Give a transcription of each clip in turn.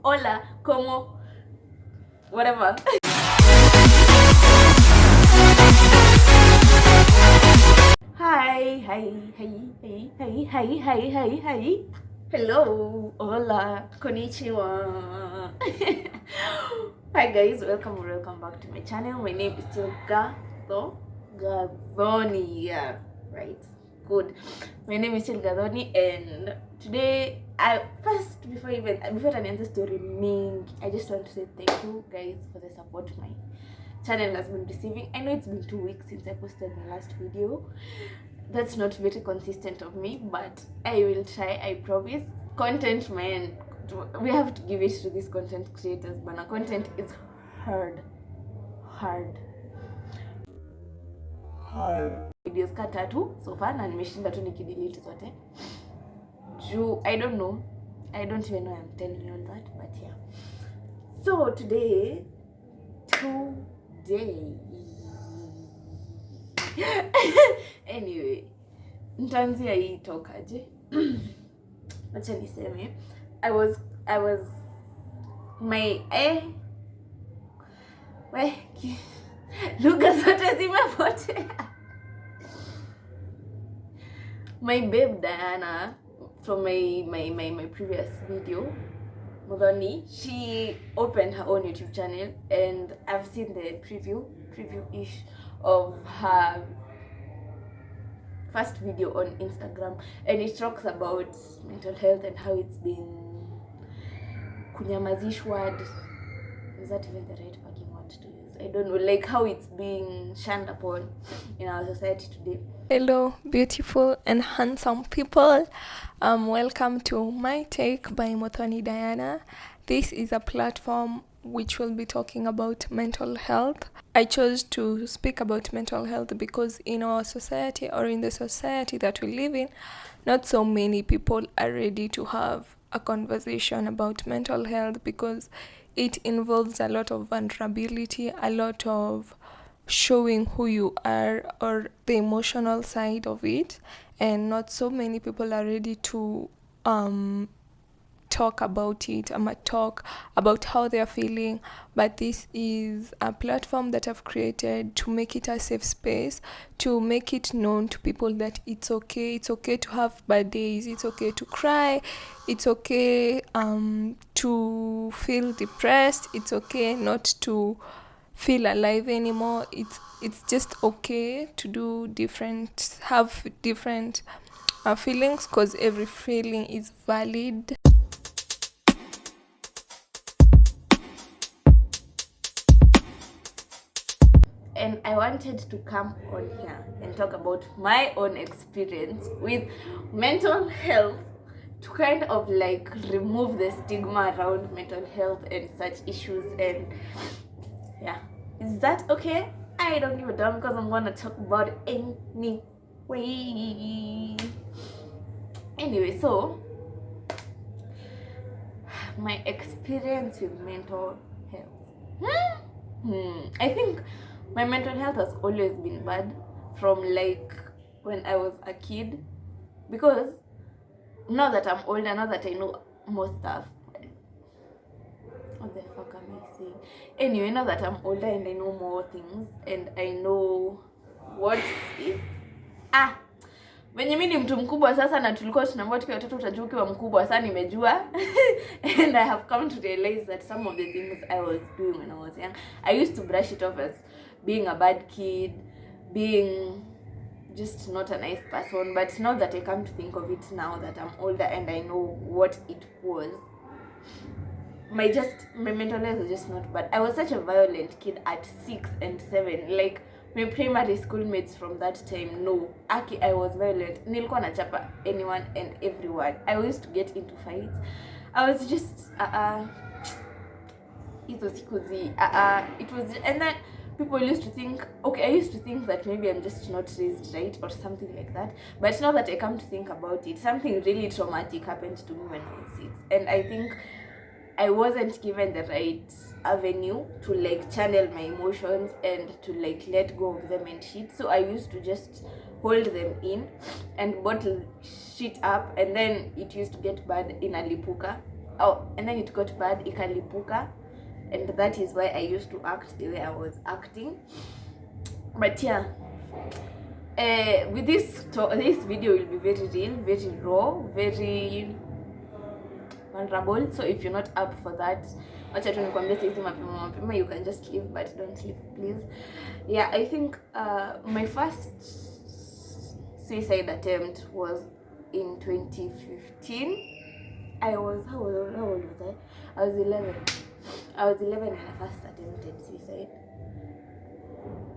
hola, como, whatever. Hi, hi, hi, hi, hi, hi, hi, hi, hi. Hello, hola, konnichiwa. Hi guys, welcome back to my channel. My name is still Gathoni. Yeah, right. Good. My name is still Gathoni, and today before I end the story, I just want to say thank you guys for the support my channel has been receiving. I know it's been 2 weeks since I posted my last video. That's not very consistent of me, but I will try. I promise. Content, man, we have to give it to these content creators, but content is hard videos ka 3 so far na nimeshinda tu nikidelete zote juu I don't even know I'm telling you all that, but yeah. So today anyway, nitaanzia hii tokaje. Acha niseme I was my lugha zote zimepotea. My babe Diana from my previous video, Mudhoni, she opened her own YouTube channel, and I've seen the preview-ish of her first video on Instagram, and it talks about mental health and how it's been kunyamazishwa. Is that even the right fucking word to use? I don't know, like how it's being shunned upon in our society today. Hello, beautiful and handsome people. Welcome to My Take by Muthoni Diana. This is a platform which will be talking about mental health. I chose to speak about mental health because in our society, or in the society that we live in, not so many people are ready to have a conversation about mental health because it involves a lot of vulnerability, a lot of showing who you are, or the emotional side of it, and not so many people are ready to talk about it. Talk about how they are feeling. But this is a platform that I've created to make it a safe space, to make it known to people that it's okay to have bad days, it's okay to cry, it's okay to feel depressed, it's okay not to feel alive anymore. It's just okay to have different feelings, because every feeling is valid. And I wanted to come on here and talk about my own experience with mental health, to kind of like remove the stigma around mental health and such issues. And yeah, is that okay? I don't give a damn, because I'm gonna talk about it anyway. So my experience with mental health, I think my mental health has always been bad from like when I was a kid, because now that I'm older, now that I know more stuff, what the fuck am I saying? Anyway, now that I'm older and I know more things and I know what is venye mi ni mtu mkubwa sasa, na tulikuwa tunaambiwa tukiwa watoto utajua ukiwa mkubwa. Sasa nimejua and I have come to realize that some of the things I was doing when I was young, I used to brush it off as being a bad kid, being just not a nice person. But now that I come to think of it, now that I'm older and I know what it was, my mental health was just not bad. I was such a violent kid at 6 and 7. Like my primary school mates from that time, no. I was violent. Nilikuwa nachapa anyone and everyone. I used to get into fights. I was just it was, and then people used to think, okay, I used to think that maybe I'm just not raised right or something like that. But now that I come to think about it, something really traumatic happened to me when I was 6. And I think I wasn't given the right avenue to like channel my emotions and to like let go of them and shit. So I used to just hold them in and bottle shit up, and then it used to get bad in a lipuka. and then it got bad, ikalipuka, and that is why I used to act the way I was acting. But yeah, with this video will be very real, very raw, very vulnerable. So if you're not up for that, acha tu nikwambie sisi mapema, you can just leave, but don't leave, please. Yeah, I think my first suicide attempt was in 2015. How old was I? I was 11. I was 11 when I first attempted suicide.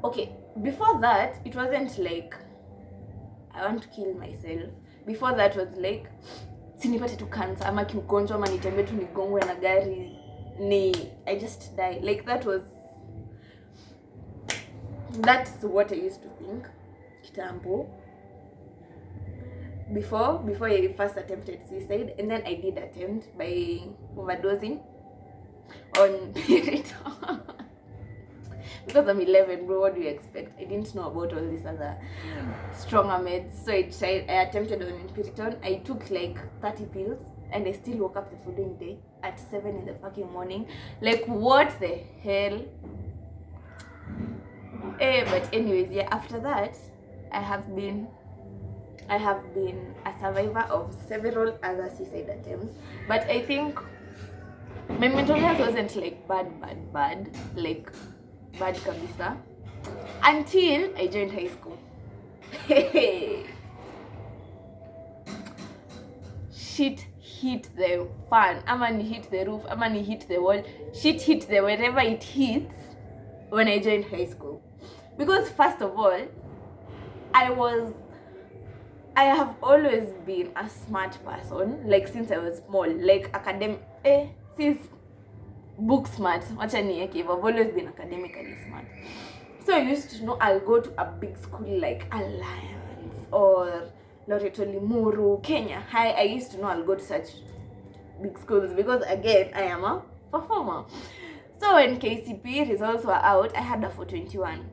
Okay, before that, it wasn't like I want to kill myself. Before that was like sinipate tu cancer ama kiugonjwa ama nitembe tu nigongwe na gari I just die. Like that's what I used to think kitambo. Before I first attempted suicide, and then I did attempt by overdosing on Piriton. Because I'm 11, bro, what do you expect? I didn't know about all these other stronger meds. So I attempted on Piriton. I took like 30 pills, and I still woke up the following day at 7 in the fucking morning. Like, what the hell? But anyways, yeah, after that, I have been a survivor of several other suicide attempts. But I think my mental health wasn't like bad, like bad kabisa, until I joined high school. Shit hit the fan, ama ni hit the roof, ama ni hit the wall. Shit hit the wherever it hits when I joined high school. Because first of all, I have always been a smart person, like since I was small, like since book smart, I've always been academically smart. So I used to know I'll go to a big school like Alliance or Loreto Limuru, Kenya High. I used to know I'll go to such big schools because again, I am a performer. So when KCPE results were out, I had a 421.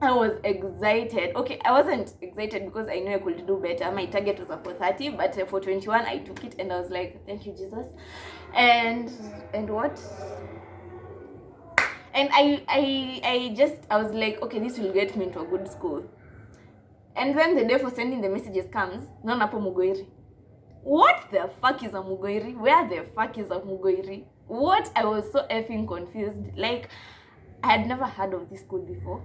I was excited. Okay, I wasn't excited because I knew I could do better. My target was a 430, but for 21 I took it and I was like, thank you, Jesus. And what? And I was like, okay, this will get me into a good school. And then the day for sending the messages comes, Napo Mugoiri. What the fuck is a Mugoiri? Where the fuck is a Mugoiri? What? I was so effing confused. Like, I had never heard of this school before.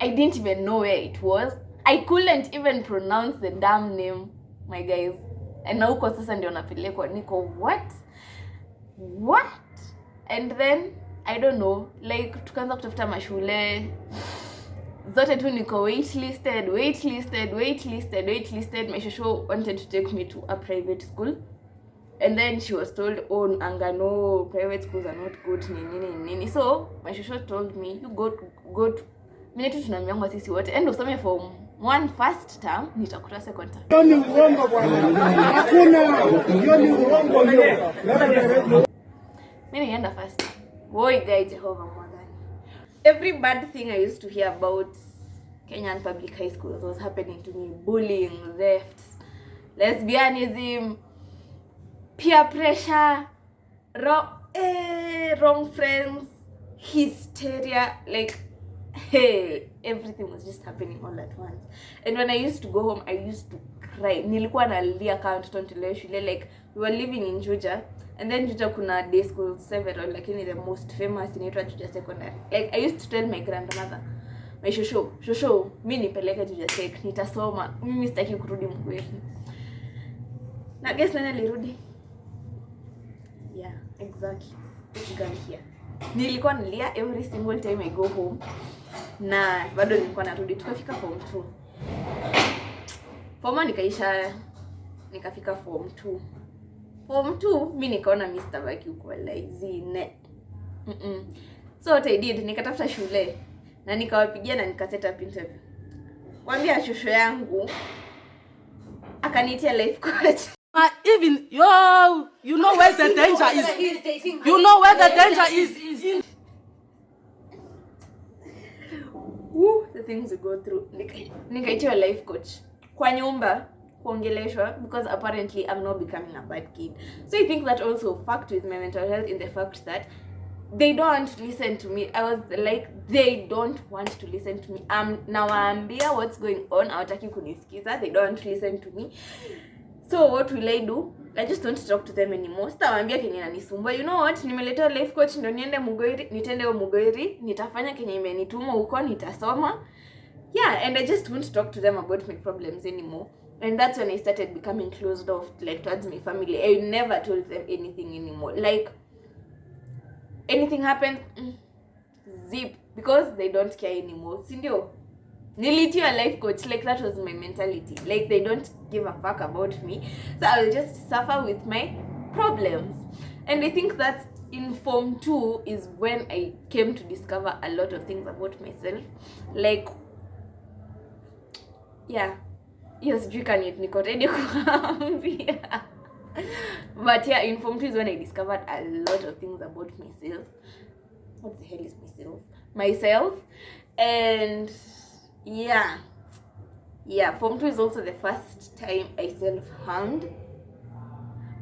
I didn't even know where it was. I couldn't even pronounce the damn name, my guys. And now huko sasa ndio napelekwa niko what? And then I don't know, like tukaanza kutafuta mashule zote tu niko waitlisted. My shosho wanted to take me to a private school, and then she was told, oh Angano, private schools are not good nini. So my shosho told me, you go to mimi tu tunaambiwa sisi wote endo usome form 1 first term, nitakuta second term. Hiyo ni uongo bwana. Hakuna. Hiyo ni uongo hiyo. Mimi nienda first. Boy guy Jehovah Mwadhani. Every bad thing I used to hear about Kenyan public high schools was happening to me. Bullying, theft, lesbianism, peer pressure, wrong friends, hysteria, like hey, everything was just happening all at once. And when I used to go home, I used to cry. Nilikuwa nalia kama mtoto nitolewe shule. Like, we were living in Juja, and then Juja kuna day school several, lakini the most famous inaitwa Juja Secondary. Like, I used to tell my grandmother, my shosho, mimi nipeleke Juja Sec, nitasoma. Mimi sitaki kurudi Mugweri. Na guess nani alirudi? Yeah, exactly. This girl here. Nilikuwa nalia every single time I go home. Na bado nilikuwa narudi. Tukafika form 2. Form 1 nikaisha, nikafika form 2. Form 2 mimi nikaona Mr. Baki uko lazy. So what I did, nikatafuta shule na nikawapigia na nikaseta up interview. Waambia shosho yangu akanitia life coach. Even you know where the danger is. You know where the danger is. The things you go through. Nikaitiwa life coach kwa nyumba kuongeleshwa, because apparently I'm not becoming a bad kid. So I think that also fucked with my mental health, in the fact that they don't listen to me. I was like, they don't want to listen to me. Nawaambia what's going on, hawataki kunisikiza. They don't listen to me. So what will I do? I just don't talk to them anymore. Sitawaambia kenye inanisumbua. You know what? Nimeletewa life coach ndo niende Mugoiri, nitende Mugoiri, nitafanya kenye imenituma huko, nitasoma. Yeah, and I just won't talk to them about my problems anymore. And that's when I started becoming closed off, like, towards my family. I never told them anything anymore. Like, anything happened, zip, because they don't care anymore. Sindio? Nilitiwa life coach, like, that was my mentality. Like, they don't give a fuck about me. So I'll just suffer with my problems. And I think that in Form 2 is when I came to discover a lot of things about myself. Like, yeah, yes, you can eat niko ready kuambia. But yeah, in Form 2 is when I discovered a lot of things about myself. What the hell is myself? And yeah, Form 2 is also the first time I self-harmed,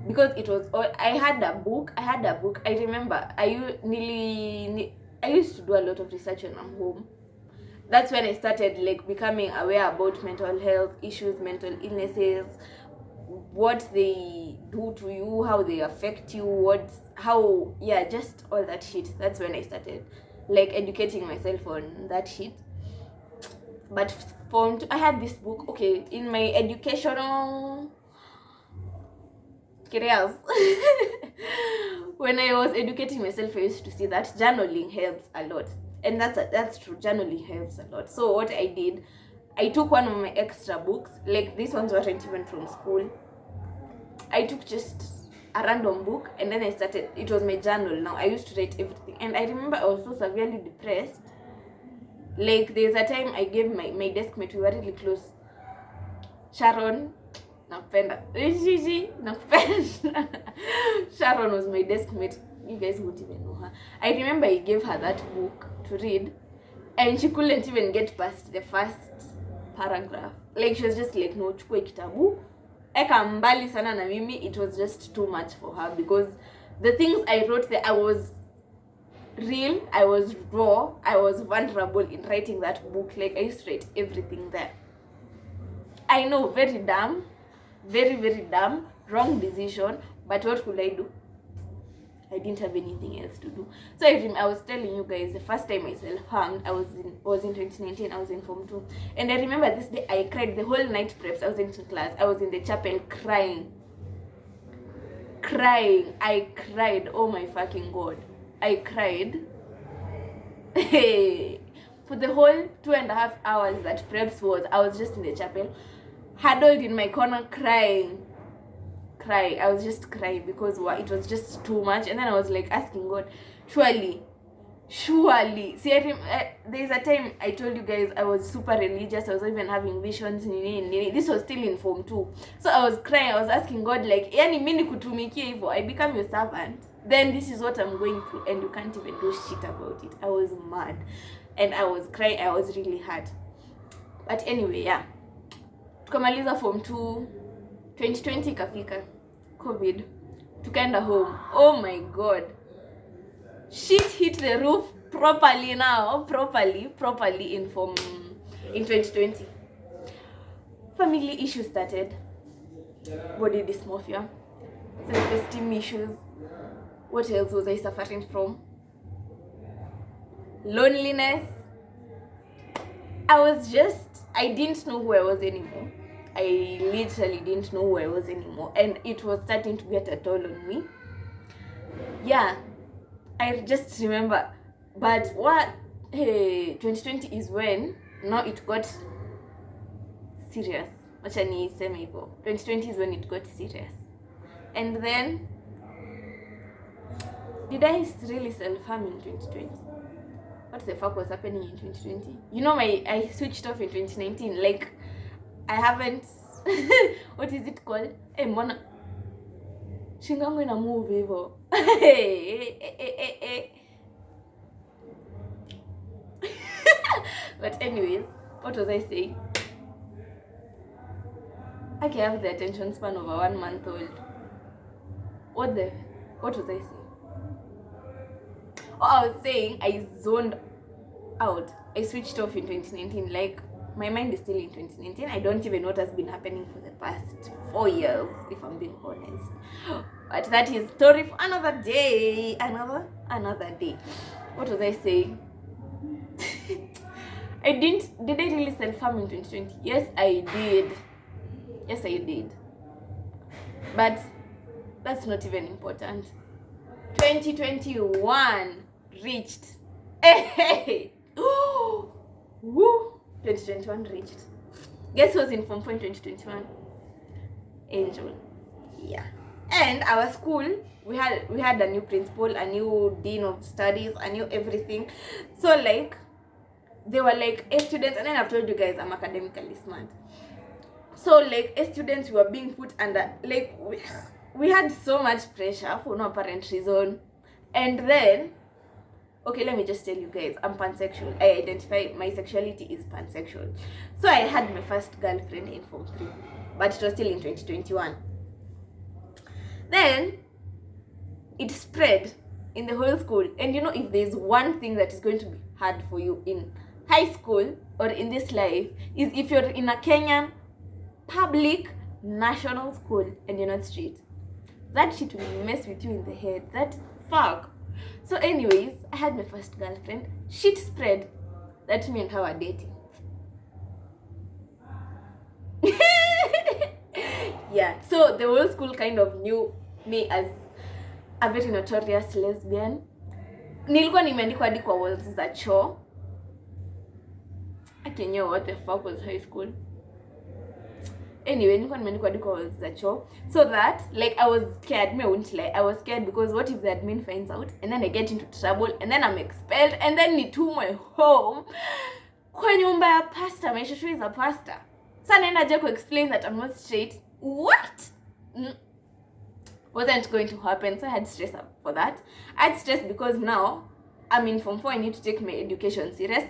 because it was all, I had a book. I remember I used to do a lot of research when I'm home. That's when I started, like, becoming aware about mental health issues, mental illnesses, what they do to you, how they affect you, just all that shit. That's when I started, like, educating myself on that shit. But I had this book, okay, in my educational careers. When I was educating myself, I used to see that journaling helps a lot. And that's true, journaling helps a lot. So what I did, I took one of my extra books, like, these ones weren't even from school. I took just a random book, and then I started, it was my journal now. I used to write everything. And I remember I was so severely depressed. Like, there's a time I gave my desk mate, we were really close, Sharon, nakupenda. Sharon was my desk mate. You guys won't even know her. I remember I gave her that book to read, and she couldn't even get past the first paragraph. Like, she was just like, no, chukue kitabu, eka mbali sana na mimi. It was just too much for her, because the things I wrote there, I was real, I was raw, I was vulnerable in writing that book. Like, I used to write everything there. I know, very dumb, very, very dumb, wrong decision, but what could I do? I didn't have anything else to do. So I was telling you guys, the first time I self-harmed, I was in 2019, I was in Form 2. And I remember this day, I cried the whole night preps. I was in class, I was in the chapel crying. I cried, oh my fucking God. I cried. For the whole 2.5 hours that preps was, I was just in the chapel, huddled in my corner, crying. I was just crying, because it was just too much. And then I was like asking God, surely. See, there's a time I told you guys I was super religious. I was even having visions. This was still in Form 2. So I was crying. I was asking God, like, yani mimi kutumikia hivyo, I become your servant. Then this is what I'm going through, and you can't even do shit about it. I was mad, and I was crying. I was really hurt. But anyway, yeah. Tukamaliza Form 2. 2020 ikafika, COVID, tukaenda home. Oh my God, shit hit the roof properly now, properly in 2020. Family issues started, body dysmorphia, self-esteem issues. What else was I suffering from? Loneliness. I didn't know who I was anymore. I literally didn't know who I was anymore, and it was starting to get a toll on me. Yeah, I just remember. But 2020 is when now it got serious. Wacha niseme hivyo. 2020 is when it got serious. And then, did I really self-harm in 2020? What the fuck was happening in 2020? You know, I switched off in 2019. Like, I haven't what is it called? Hey, mbona shingangu ina move hivyo. But anyways, what was I saying? I can have the attention span of a 1 month old. What was I saying? Oh, I was saying I zoned out. I switched off in 2019. Like, my mind is still in 2019. I don't even know what has been happening for the past 4 years, if I'm being honest. But that is story for another day. Another day. What was I saying? Did I really self-harm in 2020? Yes, I did. But that's not even important. 2021 reached. Hey! Woo! 2021 reached. Guess who was in Form 4 in 2021? Angel. Yeah. And our school, we had a new principal, a new dean of studies, a new everything. So like, they were like, A students, and then I've told you guys I'm academically smart. So like, A students were being put under, like, we had so much pressure for no apparent reason. And then, okay, let me just tell you guys, I'm pansexual. I identify, my sexuality is pansexual. So I had my first girlfriend in Form 3, but it was still in 2021. Then it spread in the whole school. And you know, if there's one thing that is going to be hard for you in high school or in this life, is if you're in a Kenyan public national school and you're not straight. That shit will mess with you in the head. That fuck. So anyways, I had my first girlfriend. Shit spread that me and her were dating. Yeah, so the whole school kind of knew me as a very notorious lesbian. Nilikuwa nimeandikwa hadi kwa walls za choo. I can't know what the fuck was high school. Anyway, nilikuwa nimeandikwa hadi kwa walls za choo. So that, like, I was scared. Me, I won't lie. I was scared because what if the admin finds out and then I get into trouble and then I'm expelled and then nitumwe home kwa nyumba ya pastor. My shosho is a pastor. So naenda je explain that I'm not straight. What? Wasn't going to happen. So I had stress up for that. I had stress because now I'm in Form 4. I need to take my education serious.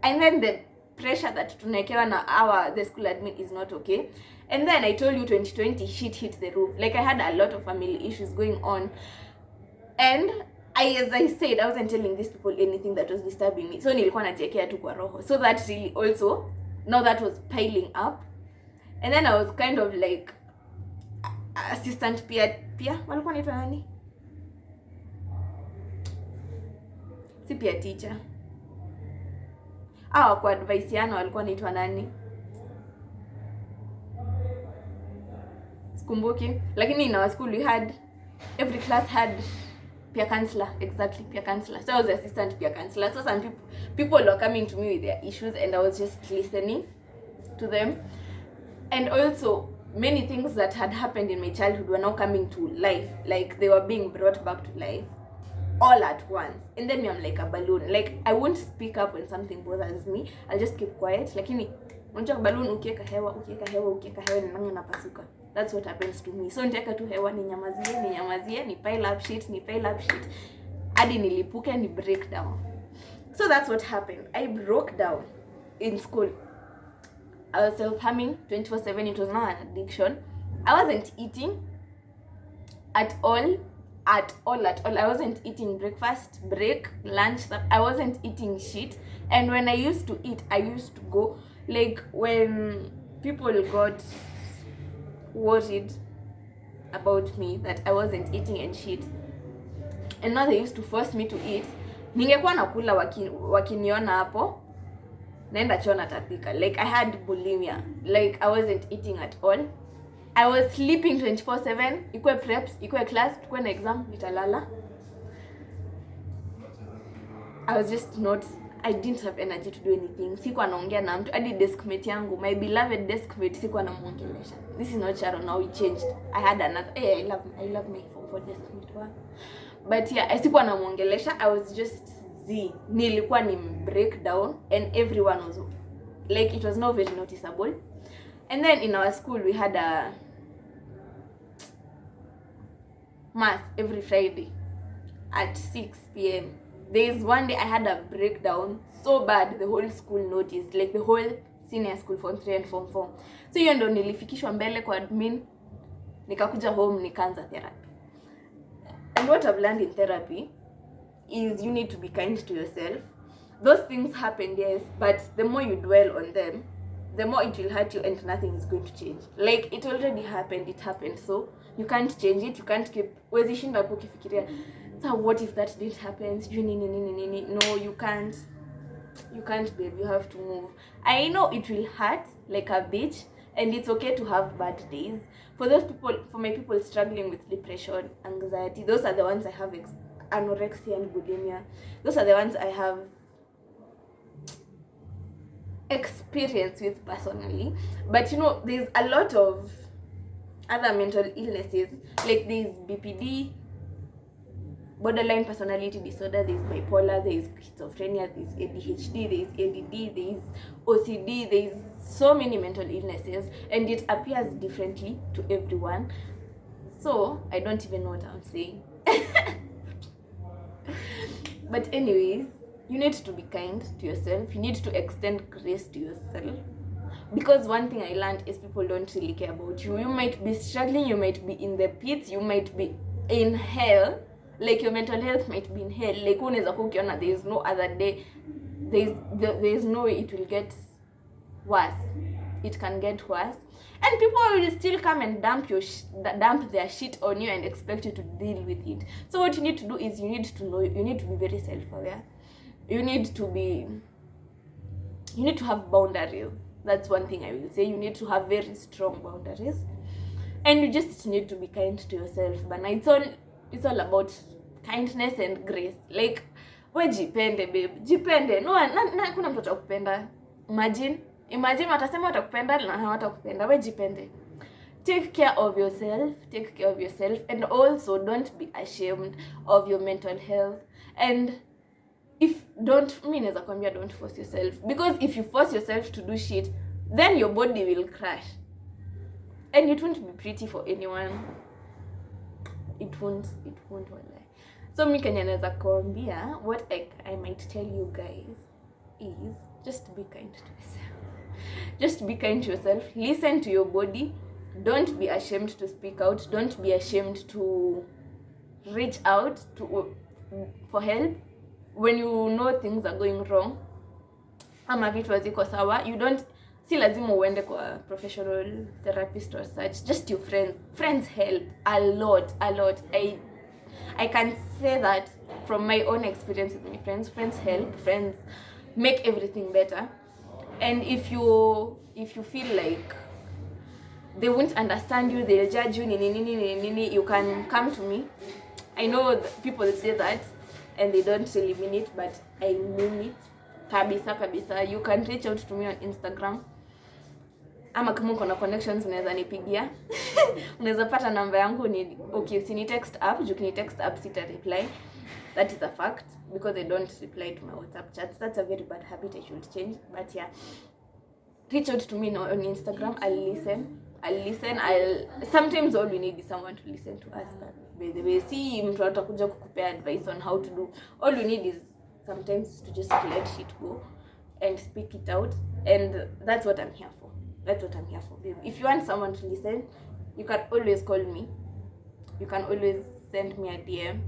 And then the pressure that tunakewa na the school admin is not okay. And then I told you 2020 shit hit the roof. Like, I had a lot of family issues going on. And as I said, I wasn't telling these people anything that was disturbing me. So nilikuwa najiekea tu kwa roho. So that really also, now that was piling up. And then I was kind of like assistant peer walikuwa naitwa nani? Si peer teacher. Kwa advice yana walikuwa naitwa nani? Sikumbuki. Lakini in our school every class had peer counselor. Exactly, peer counselor. So I was the assistant peer counselor. So some people were coming to me with their issues and I was just listening to them. And also, many things that had happened in my childhood were now coming to life. Like, they were being brought back to life all at once. And then I'm like a balloon. Like, I won't speak up when something bothers me. I'll just keep quiet. Lakini, unajua balloon ukieka hewa nange napasuka. That's what happens to me. So niteka tu hewa ninyamazie, ni pile up shit. Hadi nilipuke, ni break down. So that's what happened. I broke down in school. I was self-harming 24/7. It was not an addiction. I wasn't eating at all. I wasn't eating breakfast, break, lunch. I wasn't eating shit. And when I used to eat, I used to go, like, when people got worried about me that I wasn't eating and shit, and now they used to force me to eat, ningekuwa nakula wakiniona hapo naenda choo natapika. Like, I had bulimia. Like, I wasn't eating at all. I was sleeping 24/7. Ikwe preps, ikwe class, ikwe na exam, nitalala. I didn't have energy to do anything. Sikuwa naongea na mtu. Hadi deskmate yangu, my beloved deskmate, sikuwa namuongelesha. This is not Sharon, now we changed. I had another, I love my for deskmate one. But yeah, sikuwa namuongelesha. I was just nilikuwa ni break down and everyone was like, it was not very noticeable. And then in our school we had a mass every Friday at 6 p.m. There is one day I had a breakdown so bad the whole school noticed. Like, the whole senior school, form 3 and form 4. So hiyo ndo nilifikishwa mbele kwa admin, nikakuja home nikaanza therapy. And what I've learned in therapy is you need to be kind to yourself. Those things happen, yes, but the more you dwell on them, the more it will hurt you and nothing is going to change. Like, it already happened, so you can't change it. You can't keep wezi shinda hapo ukifikiria, so what if that didn't happen? No, you can't, babe. You have to move. I know it will hurt like a bitch, and it's okay to have bad days. For my people struggling with depression, anxiety, those are the ones I have anorexia and bulimia. Those are the ones I have experience with personally. But there's a lot of other mental illnesses, like there's BPD, borderline personality disorder, there's bipolar, there's schizophrenia, there's ADHD, there's ADD, there's OCD, there's so many mental illnesses, and it appears differently to everyone. So I don't even know what I'm saying. But anyways, you need to be kind to yourself. You need to extend grace to yourself. Because one thing I learned is people don't really care about you. You might be struggling, you might be in the pits, you might be in hell. Like, your mental health might be in hell. Like, unaweza kukiona there is no other day. There is no way it will get worse. It can get worse. And people will still come and dump their shit on you and expect you to deal with it. So what you need to do is you need to be very self-aware. You need to have boundaries. That's one thing I will say. You need to have very strong boundaries. And you just need to be kind to yourself. But it's all about kindness and grace. Like, we jipende, babe. Jipende. No, kuna mtu atakupenda. Imagine watasema watakupenda na hawatakupenda. We jipende. Take care of yourself. And also, don't be ashamed of your mental health. And don't force yourself. Because if you force yourself to do shit, then your body will crash. And it won't be pretty for anyone. It won't wallahi. So mi Kenya naweza kuambia, what I might tell you guys is just be kind to yourself. Just be kind to yourself. Listen to your body. Don't be ashamed to speak out. Don't be ashamed to reach out for help when you know things are going wrong. Ama vitu haziko sawa. Si lazima uende kwa professional therapist or such. Just your friends. Friends help a lot. I can say that from my own experience with my friends. Friends help. Friends make everything better. And if you feel like they won't understand you, they'll judge you, you can come to me. I know people say that and they don't really mean it, but I mean it. Kabisa. You can reach out to me on Instagram. Ama kama uko na connections unaweza nipigia. Unaweza pata namba yangu usini text up, jukini text up sita reply. That is a fact, because I don't reply to my WhatsApp chats. That's a very bad habit I should change. But yeah, reach out to me on Instagram. I'll listen. Sometimes all we need is someone to listen to us. But by the way, see mtu atakuja kukupea advice on how to do. All we need is sometimes to just let shit go and speak it out. And that's what I'm here for. Babe. If you want someone to listen, you can always call me. You can always send me a DM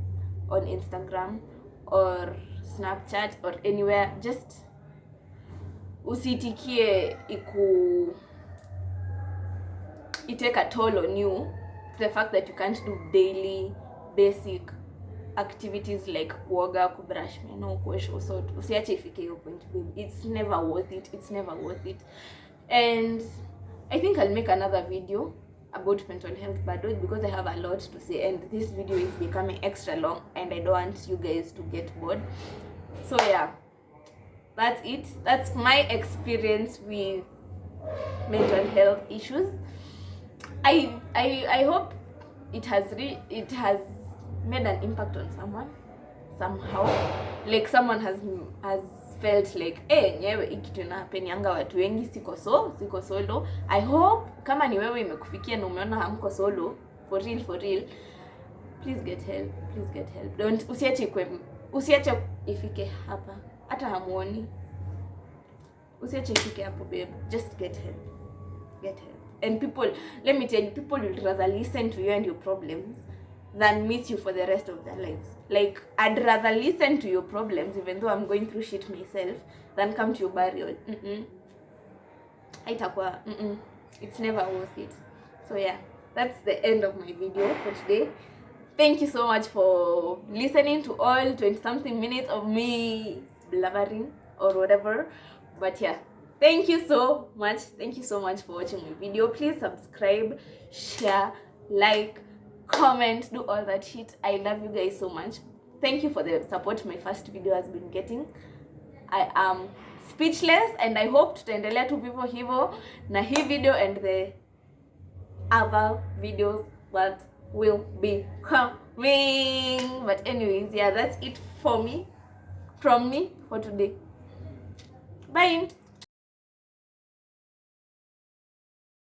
on Instagram or Snapchat or anywhere. Just usitikie take a toll on you, the fact that you can't do daily basic activities like kuoga, kubrush meno, kuosha uso. Usiache ifike hiyo point, babe. It's never worth it. And I think I'll make another video about mental health bado, because I have a lot to say, and this video is becoming extra long and I don't want you guys to get bored. So yeah, that's it. That's my experience with mental health issues. I hope it has made an impact on someone somehow. Like someone has felt like nyewe ikitu inapenianga watu wengi, siko solo. I hope kama ni wewe imekufikia na umeona hamko solo, for real, please get help. Don't usiache ifike hapa hata hamuoni. usiacheshike hapo babe, just get help. Get help. And people, let me tell you, people will rather listen to you and your problems than miss you for the rest of their lives. Like, I'd rather listen to your problems, even though I'm going through shit myself, than come to your burial. It's never worth it. So yeah, that's the end of my video for today. Thank you so much for listening to all 20-something minutes of me blabbering or whatever. But yeah, thank you so much. Thank you so much for watching my video. Please subscribe, share, like, comment, do all that shit. I love you guys so much. Thank you for the support my first video has been getting. I am speechless, and I hope tutaendelea tu vivo hivo na hii video and the other videos that will be coming. But anyways, yeah, that's it for me, from me for today. Bye.